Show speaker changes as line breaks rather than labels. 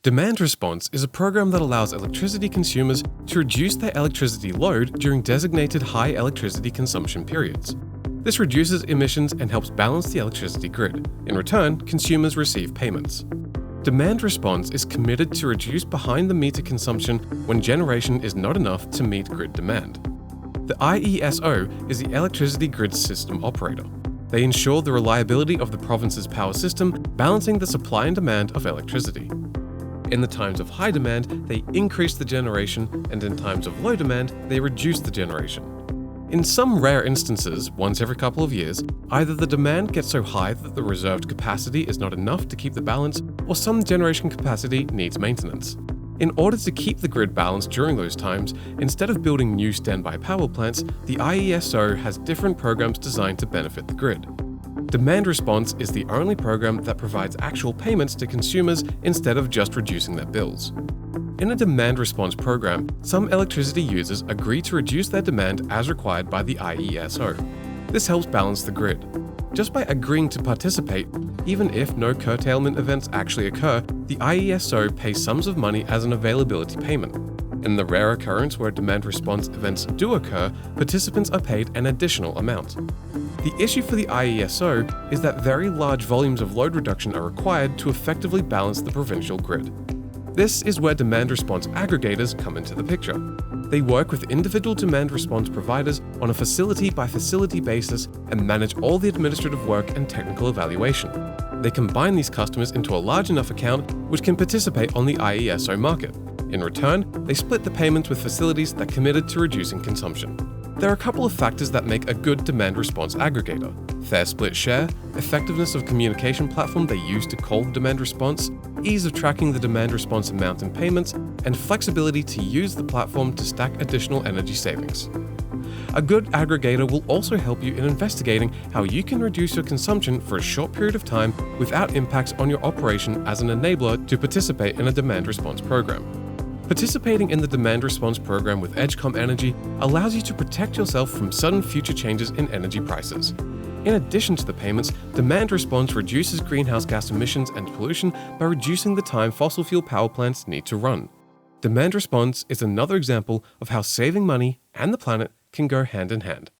Demand response is a program that allows electricity consumers to reduce their electricity load during designated high electricity consumption periods. This reduces emissions and helps balance the electricity grid. In return, consumers receive payments. Demand response is committed to reduce behind-the-meter consumption when generation is not enough to meet grid demand. The IESO is the electricity grid system operator. They ensure the reliability of the province's power system, balancing the supply and demand of electricity. In the times of high demand, they increase the generation, and in times of low demand, they reduce the generation. In some rare instances, once every couple of years, either the demand gets so high that the reserved capacity is not enough to keep the balance, or some generation capacity needs maintenance. In order to keep the grid balanced during those times, instead of building new standby power plants, the IESO has different programs designed to benefit the grid. Demand response is the only program that provides actual payments to consumers instead of just reducing their bills. In a demand response program, some electricity users agree to reduce their demand as required by the IESO. This helps balance the grid. Just by agreeing to participate, even if no curtailment events actually occur, the IESO pays sums of money as an availability payment. In the rare occurrence where demand response events do occur, participants are paid an additional amount. The issue for the IESO is that very large volumes of load reduction are required to effectively balance the provincial grid. This is where demand response aggregators come into the picture. They work with individual demand response providers on a facility-by-facility basis and manage all the administrative work and technical evaluation. They combine these customers into a large enough account which can participate on the IESO market. In return, they split the payments with facilities that committed to reducing consumption. There are a couple of factors that make a good demand response aggregator: fair split share, effectiveness of communication platform they use to call the demand response, ease of tracking the demand response amount and payments, and flexibility to use the platform to stack additional energy savings. A good aggregator will also help you in investigating how you can reduce your consumption for a short period of time without impacts on your operation as an enabler to participate in a demand response program. Participating in the demand response program with Edgecom Energy allows you to protect yourself from sudden future changes in energy prices. In addition to the payments, demand response reduces greenhouse gas emissions and pollution by reducing the time fossil fuel power plants need to run. Demand response is another example of how saving money and the planet can go hand in hand.